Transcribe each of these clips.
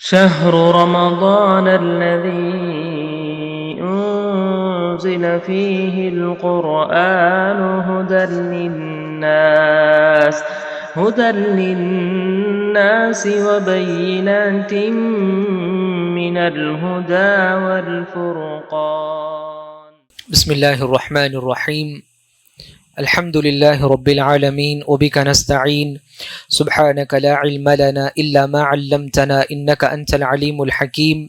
شهر رمضان الذي أنزل فيه القرآن هدى للناس وبينات من الهدى والفرقان. بسم الله الرحمن الرحيم. الحمد لله رب العالمين وبك نستعين سبحانك لا علم لنا إلا ما علمتنا إنك أنت العليم الحكيم.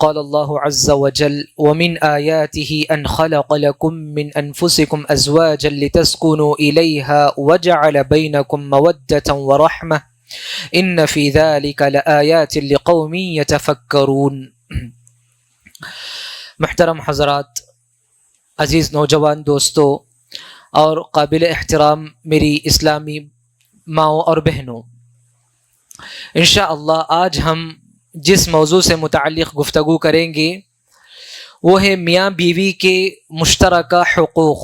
قال الله عز وجل ومن آياته أن خلق لكم من أنفسكم أزواجا لتسكنوا إليها وجعل بينكم مودة ورحمة إن في ذلك لآيات لقوم يتفكرون. محترم حضرات، عزیز نوجوان دوستو اور قابل احترام میری اسلامی ماؤں اور بہنوں، انشاءاللہ آج ہم جس موضوع سے متعلق گفتگو کریں گے وہ ہے میاں بیوی کے مشترکہ حقوق.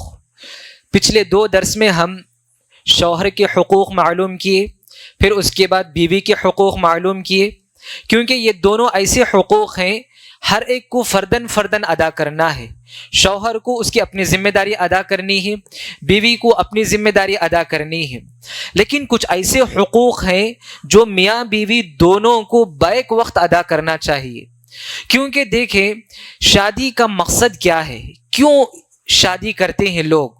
پچھلے 2 درس میں ہم شوہر کے حقوق معلوم کیے، پھر اس کے بعد بیوی کے حقوق معلوم کیے، کیونکہ یہ دونوں ایسے حقوق ہیں ہر ایک کو فردن ادا کرنا ہے. شوہر کو اس کی اپنی ذمہ داری ادا کرنی ہے، بیوی کو اپنی ذمہ داری ادا کرنی ہے. لیکن کچھ ایسے حقوق ہیں جو میاں بیوی دونوں کو بیک وقت ادا کرنا چاہیے. کیونکہ دیکھیں شادی کا مقصد کیا ہے، کیوں شادی کرتے ہیں لوگ؟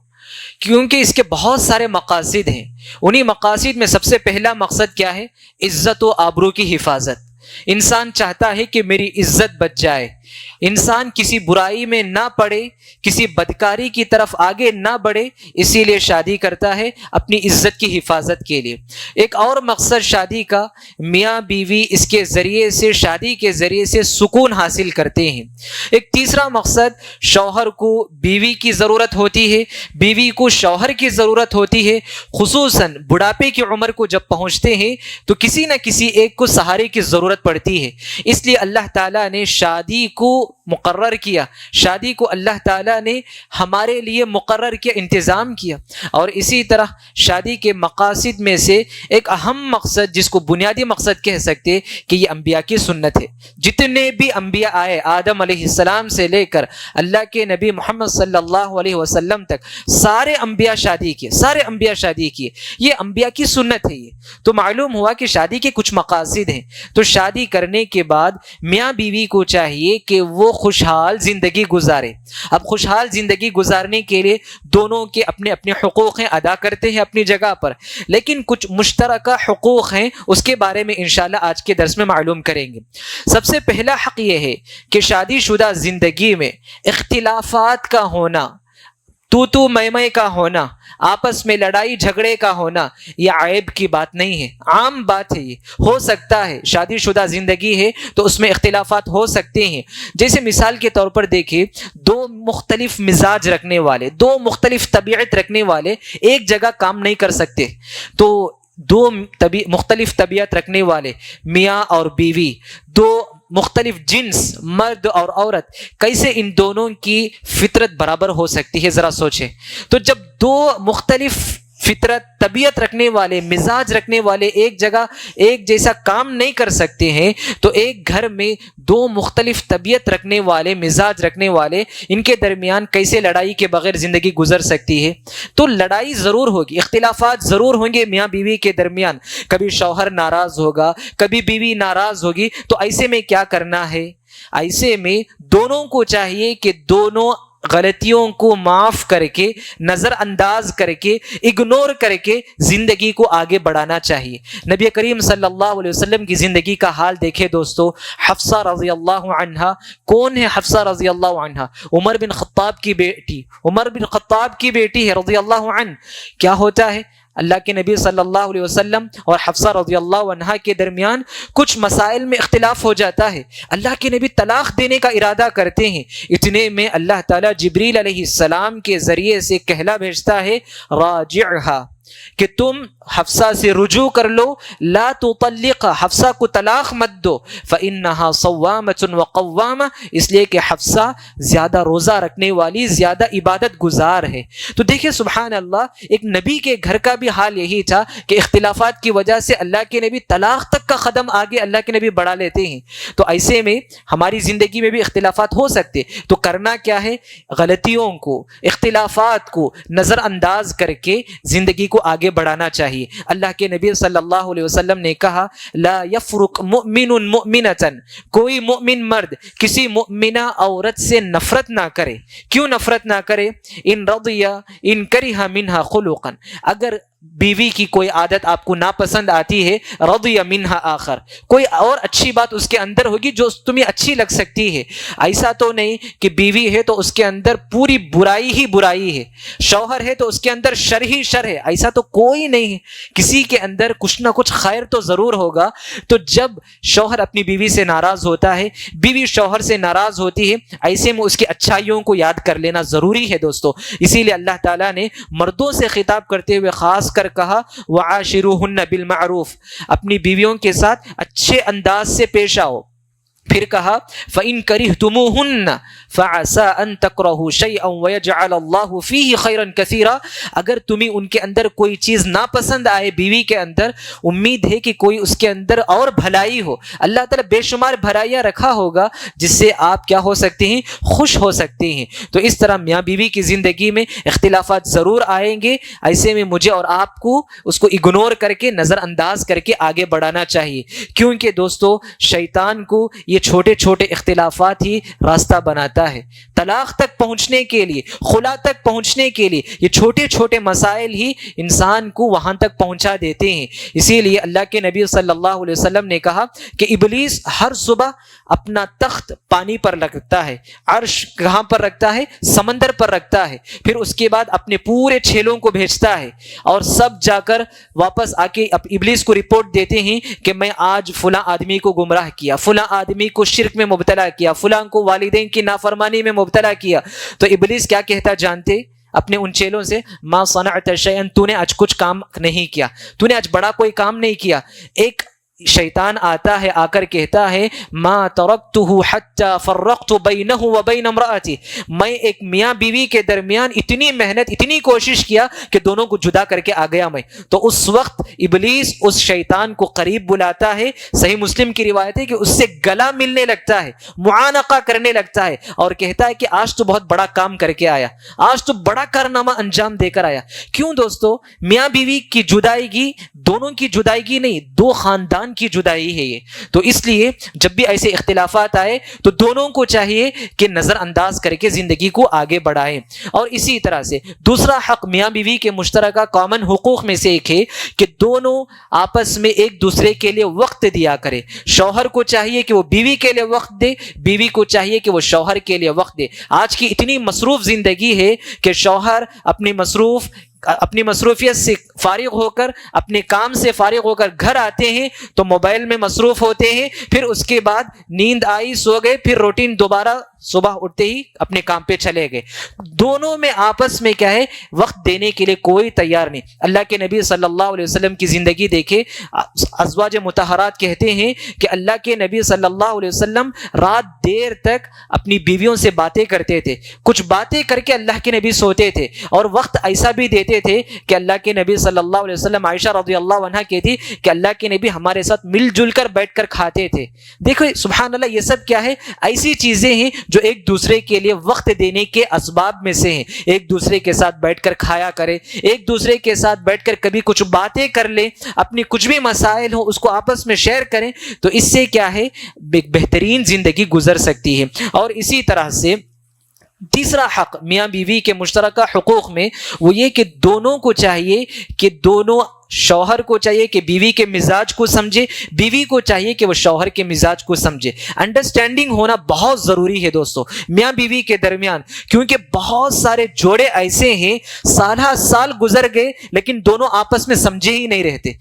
کیونکہ اس کے بہت سارے مقاصد ہیں. انہی مقاصد میں سب سے پہلا مقصد کیا ہے؟ عزت و آبرو کی حفاظت. انسان چاہتا ہے کہ میری عزت بچ جائے، انسان کسی برائی میں نہ پڑے، کسی بدکاری کی طرف آگے نہ بڑھے، اسی لیے شادی کرتا ہے اپنی عزت کی حفاظت کے لیے. ایک اور مقصد شادی کا، میاں بیوی اس کے ذریعے سے، شادی کے ذریعے سے سکون حاصل کرتے ہیں. ایک تیسرا مقصد، شوہر کو بیوی کی ضرورت ہوتی ہے، بیوی کو شوہر کی ضرورت ہوتی ہے. خصوصاً بڑھاپے کی عمر کو جب پہنچتے ہیں تو کسی نہ کسی ایک کو سہارے کی ضرورت پڑتی ہے. اس لیے اللہ تعالیٰ نے شادی کو مقرر کیا، شادی کو اللہ تعالیٰ نے ہمارے لیے مقرر کیا، انتظام کیا. اور اسی طرح شادی کے مقاصد میں سے ایک اہم مقصد جس کو بنیادی مقصد کہہ سکتے کہ یہ انبیاء کی سنت ہے. جتنے بھی انبیاء آئے آدم علیہ السلام سے لے کر اللہ کے نبی محمد صلی اللہ علیہ وسلم تک، سارے انبیاء شادی کیے، سارے انبیاء شادی کیے. یہ انبیاء کی سنت ہے. یہ تو معلوم ہوا کہ شادی کے کچھ مقاصد ہیں. تو شادی کرنے کے بعد میاں بیوی کو چاہیے کہ وہ خوشحال زندگی گزارے. اب خوشحال زندگی گزارنے کے لیے دونوں کے اپنے اپنے حقوق ہیں، ادا کرتے ہیں اپنی جگہ پر، لیکن کچھ مشترکہ حقوق ہیں، اس کے بارے میں انشاءاللہ آج کے درس میں معلوم کریں گے. سب سے پہلا حق یہ ہے کہ شادی شدہ زندگی میں اختلافات کا ہونا، تو میں کا ہونا، آپس میں لڑائی جھگڑے کا ہونا، یہ عیب کی بات نہیں ہے، عام بات ہے. یہ ہو سکتا ہے، شادی شدہ زندگی ہے تو اس میں اختلافات ہو سکتے ہیں. جیسے مثال کے طور پر دیکھیں، 2 مختلف مزاج رکھنے والے، 2 مختلف طبیعت رکھنے والے ایک جگہ کام نہیں کر سکتے. تو 2 مختلف طبیعت رکھنے والے میاں اور بیوی، 2 مختلف جنس مرد اور عورت، کیسے ان دونوں کی فطرت برابر ہو سکتی ہے؟ ذرا سوچیں. تو جب 2 مختلف فطرت، طبیعت رکھنے والے، مزاج رکھنے والے ایک جگہ ایک جیسا کام نہیں کر سکتے ہیں تو ایک گھر میں 2 مختلف طبیعت رکھنے والے، مزاج رکھنے والے، ان کے درمیان کیسے لڑائی کے بغیر زندگی گزر سکتی ہے؟ تو لڑائی ضرور ہوگی، اختلافات ضرور ہوں گے میاں بیوی کے درمیان. کبھی شوہر ناراض ہوگا، کبھی بیوی ناراض ہوگی. تو ایسے میں کیا کرنا ہے؟ ایسے میں دونوں کو چاہیے کہ دونوں غلطیوں کو معاف کر کے، نظر انداز کر کے، اگنور کر کے زندگی کو آگے بڑھانا چاہیے. نبی کریم صلی اللہ علیہ وسلم کی زندگی کا حال دیکھے دوستو. حفصہ رضی اللہ عنہا، کون ہے حفصہ رضی اللہ عنہا؟ عمر بن خطاب کی بیٹی، عمر بن خطاب کی بیٹی ہے رضی اللہ عنہ. کیا ہوتا ہے؟ اللہ کے نبی صلی اللہ علیہ وسلم اور حفصہ رضی اللہ عنہا کے درمیان کچھ مسائل میں اختلاف ہو جاتا ہے. اللہ کے نبی طلاق دینے کا ارادہ کرتے ہیں. اتنے میں اللہ تعالیٰ جبریل علیہ السلام کے ذریعے سے کہلا بھیجتا ہے راجعها، کہ تم حفصہ سے رجوع کر لو، لا تطلق، حفصہ کو طلاق مت دو، فإنها صوامة وقوامة، اس لیے کہ حفصہ زیادہ روزہ رکھنے والی، زیادہ عبادت گزار ہے. تو دیکھیں سبحان اللہ، ایک نبی کے گھر کا بھی حال یہی تھا کہ اختلافات کی وجہ سے اللہ کے نبی طلاق تک کا قدم آگے اللہ کے نبی بڑھا لیتے ہیں. تو ایسے میں ہماری زندگی میں بھی اختلافات ہو سکتے, تو کرنا کیا ہے, غلطیوں کو, اختلافات کو نظر انداز کر کے زندگی کو آگے بڑھانا چاہیے. اللہ کے نبی صلی اللہ علیہ وسلم نے کہا لا یفرق مؤمن مؤمنۃ, کوئی مؤمن مرد کسی مؤمنہ عورت سے نفرت نہ کرے. کیوں نفرت نہ کرے؟ ان رضی ان کرہ منہا خلقا, اگر بیوی کی کوئی عادت آپ کو ناپسند آتی ہے, رضی منہا آخر, کوئی اور اچھی بات اس کے اندر ہوگی جو تمہیں اچھی لگ سکتی ہے. ایسا تو نہیں کہ بیوی ہے تو اس کے اندر پوری برائی ہی برائی ہے, شوہر ہے تو اس کے اندر شر ہی شر ہے, ایسا تو کوئی نہیں ہے. کسی کے اندر کچھ نہ کچھ خیر تو ضرور ہوگا. تو جب شوہر اپنی بیوی سے ناراض ہوتا ہے, بیوی شوہر سے ناراض ہوتی ہے, ایسے میں اس کی اچھائیوں کو یاد کر لینا ضروری ہے دوستو. اسی لیے اللہ تعالیٰ نے مردوں سے خطاب کرتے ہوئے خاص کر کہا وعاشروہن بالمعروف, اپنی بیویوں کے ساتھ اچھے انداز سے پیش آؤ. پھر کہا فَإِن كَرِهْتُمُوهُنَّ فَعَسَىٰ أَن تَكْرَهُوا شَيْئًا وَيَجْعَلَ اللَّهُ فِيهِ خَيْرًا كَثِيرًا, اگر تمہیں ان کے اندر کوئی چیز ناپسند آئے بیوی کے اندر, امید ہے کہ کوئی اس کے اندر اور بھلائی ہو. اللہ تعالیٰ بے شمار بھلائیاں رکھا ہوگا جس سے آپ کیا ہو سکتے ہیں, خوش ہو سکتے ہیں. تو اس طرح میاں بیوی کی زندگی میں اختلافات ضرور آئیں گے, ایسے میں مجھے اور آپ کو اس کو اگنور کر کے نظر انداز کر کے آگے بڑھانا چاہیے. کیونکہ دوستو شیطان کو یہ چھوٹے چھوٹے اختلافات ہی راستہ بناتا ہے. طلاق تک پہنچنے کے لیے, خلا تک پہنچنے کے لیے یہ چھوٹے چھوٹے مسائل ہی انسان کو وہاں تک پہنچا دیتے ہیں. اسی لیے اللہ کے نبی صلی اللہ علیہ وسلم نے کہا کہ ابلیس ہر صبح اپنا تخت پانی پر رکھتا ہے, عرش کہاں پر رکھتا ہے, سمندر پر رکھتا ہے. پھر اس کے بعد اپنے پورے چیلوں کو بھیجتا ہے اور سب جا کر واپس آ کے ابلیس کو رپورٹ دیتے ہیں کہ میں آج فلاں آدمی کو گمراہ کیا, فلاں آدمی کو شرک میں مبتلا کیا, فلاں کو والدین کی نافرمانی میں مبتلا کیا. تو ابلیس کیا کہتا جانتے اپنے ان چیلوں سے, ما صنعت شیئا, تو نے آج کچھ کام نہیں کیا, تو نے آج بڑا کوئی کام نہیں کیا. ایک شیطان آتا ہے, آ کر کہتا ہے ما ترکتہ حتی فرقت بینہ وبین امرأتی, میں ایک میاں بیوی کے درمیان اتنی محنت, اتنی کوشش کیا کہ دونوں کو جدا کر کے آ گیا میں. تو اس وقت ابلیس اس شیطان کو قریب بلاتا ہے. صحیح مسلم کی روایت ہے کہ اس سے گلا ملنے لگتا ہے, معانقہ کرنے لگتا ہے اور کہتا ہے کہ آج تو بہت بڑا کام کر کے آیا, آج تو بڑا کارنامہ انجام دے کر آیا. کیوں دوستو, میاں بیوی کی جدائیگی دونوں کی جدائیگی نہیں, دو خاندان کی جدائی ہے یہ. تو اس لیے جب بھی ایسے اختلافات آئے تو دونوں کو چاہیے کہ نظر انداز کر کے زندگی کو آگے بڑھائیں. اور اسی طرح سے دوسرا حق میاں بیوی کے مشترکہ کامن حقوق میں سے ایک ہے کہ دونوں آپس میں ایک دوسرے کے لیے وقت دیا کرے. شوہر کو چاہیے کہ وہ بیوی کے لیے وقت دے, بیوی کو چاہیے کہ وہ شوہر کے لیے وقت دے. آج کی اتنی مصروف زندگی ہے کہ شوہر اپنی مصروفیت سے فارغ ہو کر, اپنے کام سے فارغ ہو کر گھر آتے ہیں تو موبائل میں مصروف ہوتے ہیں, پھر اس کے بعد نیند آئی, سو گئے, پھر روٹین دوبارہ صبح اٹھتے ہی اپنے کام پہ چلے گئے. دونوں میں آپس میں کیا ہے, وقت دینے کے لیے کوئی تیار نہیں. اللہ کے نبی صلی اللہ علیہ وسلم کی زندگی دیکھے, ازواج مطہرات کہتے ہیں کہ اللہ کے نبی صلی اللہ علیہ وسلم رات دیر تک اپنی بیویوں سے باتیں کرتے تھے, کچھ باتیں کر کے اللہ کے نبی سوتے تھے, اور وقت ایسا بھی دیتے تھے کہ اللہ کے نبی صلی اللہ علیہ وسلم, عائشہ رضی اللہ عنہا کہتی کہ اللہ کے نبی ہمارے ساتھ مل جل کر بیٹھ کر کھاتے تھے. دیکھو سبحان اللہ, یہ سب کیا ہے, ایسی چیزیں ہیں جو ایک دوسرے کے لیے وقت دینے کے اسباب میں سے ہیں. ایک دوسرے کے ساتھ بیٹھ کر کھایا کرے, ایک دوسرے کے ساتھ بیٹھ کر کبھی کچھ باتیں کر لیں, اپنی کچھ بھی مسائل ہوں اس کو آپس میں شیئر کریں, تو اس سے کیا ہے بہترین زندگی گزر سکتی ہے. اور اسی طرح سے تیسرا حق میاں بیوی کے مشترکہ حقوق میں وہ یہ کہ دونوں کو چاہیے کہ دونوں, شوہر کو چاہیے کہ بیوی کے مزاج کو سمجھے, بیوی کو چاہیے کہ وہ شوہر کے مزاج کو سمجھے. انڈرسٹینڈنگ ہونا بہت ضروری ہے دوستو میاں بیوی کے درمیان, کیونکہ بہت سارے جوڑے ایسے ہیں سالہ سال گزر گئے لیکن دونوں آپس میں سمجھے ہی نہیں رہتے.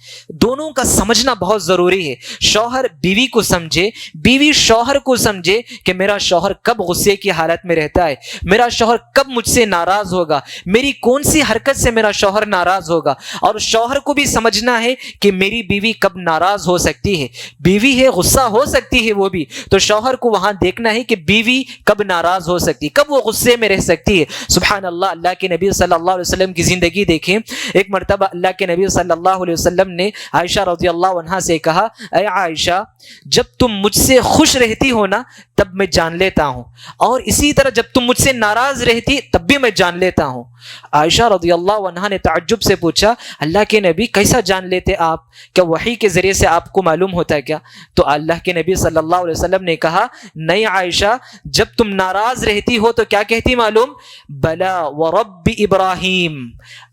دونوں کا سمجھنا بہت ضروری ہے. شوہر بیوی کو سمجھے, بیوی شوہر کو سمجھے کہ میرا شوہر کب غصے کی حالت میں رہتا ہے, میرا شوہر کب مجھ سے ناراض ہوگا, میری کون سی حرکت سے میرا شوہر ناراض ہوگا, اور شوہر کو بھی سمجھنا ہے کہ میری بیوی کب ناراض ہو سکتی ہے، بیوی ہے غصہ ہو سکتی ہے وہ بھی، تو شوہر کو وہاں دیکھنا ہے کہ بیوی کب ناراض ہو سکتی، کب وہ غصے میں رہ سکتی ہے۔ سبحان اللہ، اللہ کے نبی صلی اللہ علیہ وسلم کی زندگی دیکھیں۔ ایک مرتبہ اللہ کے نبی صلی اللہ علیہ وسلم نے عائشہ رضی اللہ عنہا سے کہا، اے عائشہ، جب تم مجھ سے خوش رہتی ہو نا تب میں جان لیتا ہوں، اور اسی طرح جب تم مجھ سے ناراض رہتی تب بھی میں جان لیتا ہوں۔ عائشہ رضی اللہ عنہا نے تعجب سے پوچھا، اللہ کے نبی کیسا جان لیتے آپ؟ کیا وحی کے ذریعے سے آپ کو معلوم ہوتا ہے کیا؟ تو اللہ کے نبی صلی اللہ علیہ وسلم نے کہا، نہیں عائشہ، جب تم ناراض رہتی ہو تو کیا کہتی معلوم؟ بلا ورب ابراہیم،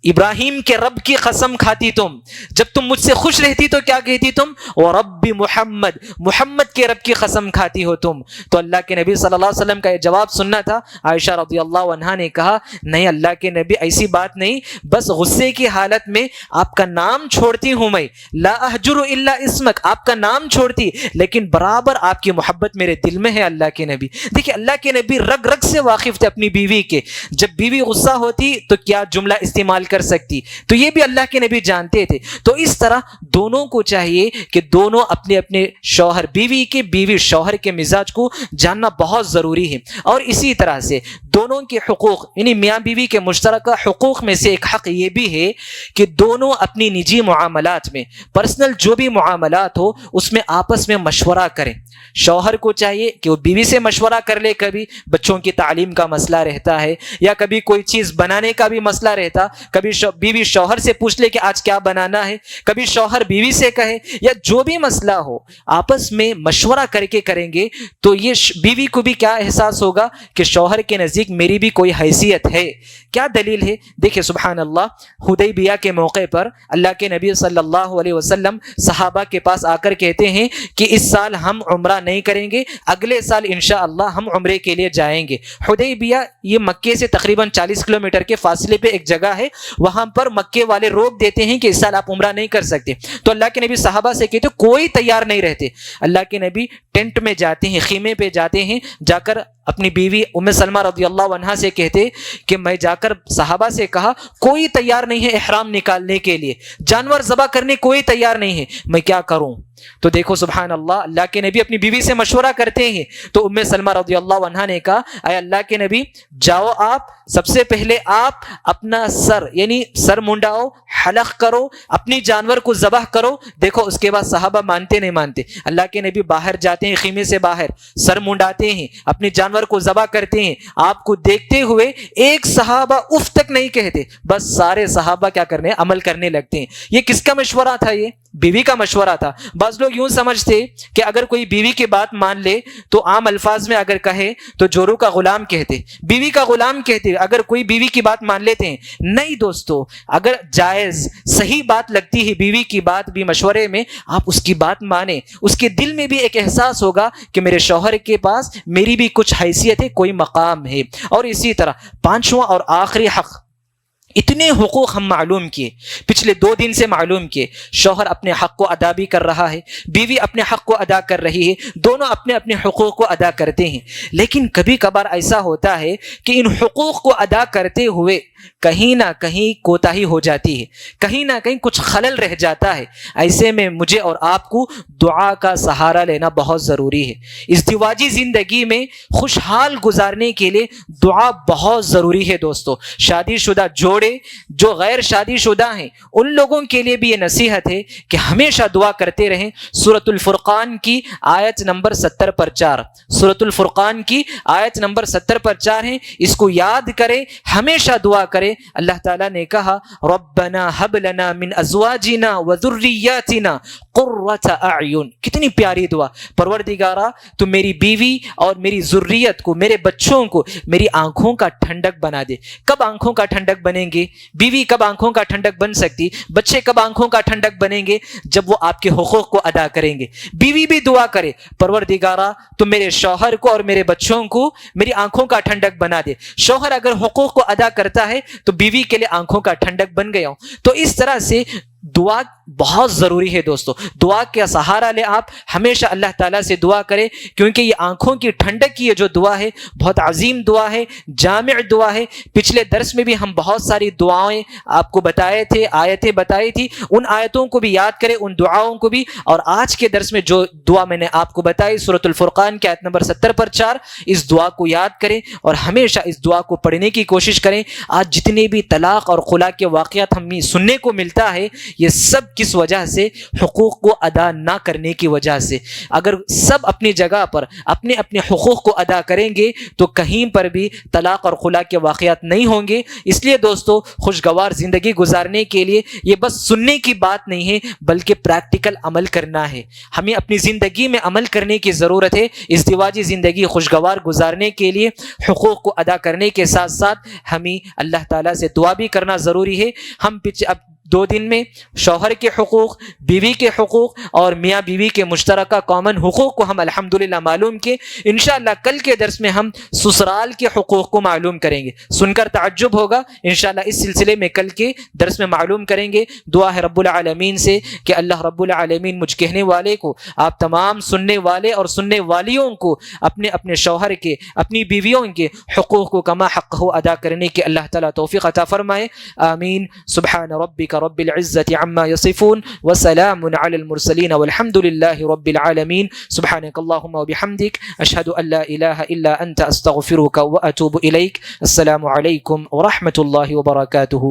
ابراہیم کے رب کی قسم کھاتی تم۔ جب تم مجھ سے خوش رہتی تو کیا کہتی تم؟ ورب محمد، محمد کے رب کی قسم کھاتی ہو تم۔ تو اللہ کے نبی صلی اللہ علیہ وسلم کا یہ جواب سننا تھا۔ عائشہ رضی اللہ عنہا نے کہا، نہیں اللہ کے نبی ایسی بات نہیں، بس غصے کی حالت میں آپ کا نام چھوڑتی ہوں میں، لا احجر الا اسمک، آپ کا نام چھوڑتی، لیکن برابر آپ کی محبت میرے دل میں ہے اللہ کے نبی۔ دیکھیں اللہ کے نبی رگ رگ سے واقف تھے اپنی بیوی کے، جب بیوی غصہ ہوتی تو کیا جملہ استعمال کر سکتی، تو یہ بھی اللہ کے نبی جانتے تھے۔ تو اس طرح دونوں کو چاہیے کہ دونوں اپنے اپنے شوہر، بیوی کے بیوی شوہر کے مزاج کو جاننا بہت ضروری ہے۔ اور اسی طرح سے دونوں کے حقوق، یعنی میاں بیوی کے مشترکہ حقوق میں سے ایک حق یہ بھی ہے کہ دونوں اپنی نجی معاملات میں، پرسنل جو بھی معاملات ہو، اس میں آپس میں مشورہ کریں۔ شوہر کو چاہیے کہ وہ بیوی سے مشورہ کر لے، کبھی بچوں کی تعلیم کا مسئلہ رہتا ہے یا کبھی کوئی چیز بنانے کا بھی مسئلہ رہتا، کبھی بیوی شوہر سے پوچھ لے کہ آج کیا بنانا ہے، کبھی شوہر بیوی سے کہے، یا جو بھی مسئلہ ہو آپس میں مشورہ کر کے کریں گے تو یہ بیوی کو بھی کیا احساس ہوگا کہ شوہر کے نزدیک میری بھی کوئی حیثیت ہے۔ کیا دلیل ہے؟ دیکھیں سبحان اللہ، حدیبیہ کے موقع پر اللہ کے نبی صلی اللہ علیہ وسلم صحابہ کے پاس آ کر کہتے ہیں کہ اس سال ہم عمرہ نہیں کریں گے، اگلے سال انشاءاللہ ہم عمرے کے لیے جائیں گے۔ حدیبیہ یہ مکے سے تقریباً 40 کلومیٹر کے فاصلے پہ ایک جگہ ہے، وہاں پر مکے والے روک دیتے ہیں کہ اس سال آپ عمرہ نہیں کر سکتے۔ تو اللہ کے نبی صحابہ سے کہتے کوئی تیار نہیں رہتے، اللہ کے نبی ٹینٹ میں جاتے ہیں، خیمے پہ جاتے ہیں، جا کر اپنی بیوی ام سلمہ رضی اللہ عنہا سے کہتے کہ میں جا کر صحابہ سے کہا کوئی تیار نہیں ہے احرام نکالنے کے لیے، جانور ذبح کرنے کوئی تیار نہیں ہے، میں کیا کروں؟ تو دیکھو سبحان اللہ، اللہ کے نبی اپنی بیوی سے مشورہ کرتے ہیں۔ تو ام سلمہ رضی اللہ عنہا نے کہا، اے اللہ کے نبی جاؤ، آپ سب سے پہلے آپ اپنا سر، یعنی سر منڈاؤ، حلق کرو، اپنی جانور کو ذبح کرو۔ دیکھو اس کے بعد صحابہ مانتے نہیں مانتے، اللہ کے نبی باہر جاتے ہیں، خیمے سے باہر سر منڈاتے ہیں، اپنی جانور کو ذبح کرتے ہیں۔ آپ کو دیکھتے ہوئے ایک صحابہ اف تک نہیں کہتے، بس سارے صحابہ کیا کرنے، عمل کرنے لگتے ہیں۔ یہ کس کا مشورہ تھا؟ یہ بیوی کا مشورہ تھا۔ بعض لوگ یوں سمجھتے کہ اگر کوئی بیوی کی بات مان لے تو عام الفاظ میں اگر کہے تو جورو کا غلام کہتے، بیوی کا غلام کہتے اگر کوئی بیوی کی بات مان لیتے ہیں۔ نہیں دوستو، اگر جائز صحیح بات لگتی ہے بیوی کی بات بھی مشورے میں، آپ اس کی بات مانیں، اس کے دل میں بھی ایک احساس ہوگا کہ میرے شوہر کے پاس میری بھی کچھ حیثیت ہے، کوئی مقام ہے۔ اور اسی طرح پانچواں اور آخری حق، اتنے حقوق ہم معلوم کیے، پچھلے 2 دن سے معلوم کیے، شوہر اپنے حق کو ادا بھی کر رہا ہے، بیوی اپنے حق کو ادا کر رہی ہے، دونوں اپنے اپنے حقوق کو ادا کرتے ہیں۔ لیکن کبھی کبھار ایسا ہوتا ہے کہ ان حقوق کو ادا کرتے ہوئے کہیں نہ کہیں کوتاہی ہو جاتی ہے، کہیں نہ کہیں کچھ خلل رہ جاتا ہے۔ ایسے میں مجھے اور آپ کو دعا کا سہارا لینا بہت ضروری ہے۔ ازدواجی زندگی میں خوشحال گزارنے کے لیے دعا بہت ضروری ہے دوستو۔ شادی شدہ جوڑے جو غیر شادی شدہ ہیں ان لوگوں کے لیے بھی یہ نصیحت ہے کہ ہمیشہ دعا کرتے رہیں۔ سورۃ الفرقان کی آیت نمبر 70 پر 4، سورۃ الفرقان کی آیت نمبر 70 پر 4 ہے، اس کو یاد کریں، ہمیشہ دعا کریں۔ اللہ تعالیٰ نے کہا ربنا ہب لنا من ازواجنا وذریاتنا قرۃ اعین، کتنی پیاری دعا۔ پروردگارا تو میری بیوی اور میری ذریت کو، میرے بچوں کو میری آنکھوں کا ٹھنڈک بنا دے۔ کب آنکھوں کا ٹھنڈک بنیں گے؟ بیوی کب آنکھوں کا ٹھنڈک بن سکتی؟ بچے کب آنکھوں کا ٹھنڈک بنیں گے؟ جب وہ آپ کے حقوق کو ادا کریں گے۔ بیوی بھی دعا کرے پروردگارا تو میرے شوہر کو اور میرے بچوں کو میری آنکھوں کا ٹھنڈک بنا دے۔ شوہر اگر حقوق کو ادا کرتا ہے تو بیوی کے لیے آنکھوں کا ٹھنڈک بن گیا ہوں۔ تو اس طرح سے دعا بہت ضروری ہے دوستو. دعا کا سہارا لے آپ, ہمیشہ اللہ تعالیٰ سے دعا کریں, کیونکہ یہ آنکھوں کی ٹھنڈک کی یہ جو دعا ہے بہت عظیم دعا ہے, جامع دعا ہے. پچھلے درس میں بھی ہم بہت ساری دعائیں آپ کو بتائے تھے, آیتیں بتائی تھی, ان آیتوں کو بھی یاد کریں, ان دعاؤں کو بھی. اور آج کے درس میں جو دعا میں نے آپ کو بتائی سورۃ الفرقان کی آیت نمبر 70 پر 4, اس دعا کو یاد کریں اور ہمیشہ اس دعا کو پڑھنے کی کوشش کریں. آج جتنے بھی طلاق اور خلا کے واقعات ہمیں سننے کو ملتا ہے, یہ سب کس وجہ سے؟ حقوق کو ادا نہ کرنے کی وجہ سے. اگر سب اپنی جگہ پر اپنے اپنے حقوق کو ادا کریں گے تو کہیں پر بھی طلاق اور خلا کے واقعات نہیں ہوں گے. اس لیے دوستو, خوشگوار زندگی گزارنے کے لیے یہ بس سننے کی بات نہیں ہے بلکہ پریکٹیکل عمل کرنا ہے. ہمیں اپنی زندگی میں عمل کرنے کی ضرورت ہے. ازدواجی زندگی خوشگوار گزارنے کے لیے حقوق کو ادا کرنے کے ساتھ ساتھ ہمیں اللہ تعالیٰ سے دعا بھی کرنا ضروری ہے. ہم اب 2 دن میں شوہر کے حقوق, بیوی کے حقوق اور میاں بیوی کے مشترکہ کامن حقوق کو ہم الحمدللہ معلوم کیے. انشاءاللہ کل کے درس میں ہم سسرال کے حقوق کو معلوم کریں گے. سن کر تعجب ہوگا, انشاءاللہ اس سلسلے میں کل کے درس میں معلوم کریں گے. دعا ہے رب العالمین سے کہ اللہ رب العالمین مجھ کہنے والے کو, آپ تمام سننے والے اور سننے والیوں کو اپنے اپنے شوہر کے, اپنی بیویوں کے حقوق کو کما حق ہو ادا کرنے کے اللہ تعالیٰ توفیق عطا فرمائے. آمین. سبحان ربک رب العزة عما يصفون وسلام على المرسلين والحمد لله رب العالمين. سبحانك اللهم وبحمدك أشهد أن لا إله إلا أنت أستغفرك وأتوب إليك. السلام عليكم ورحمة الله وبركاته.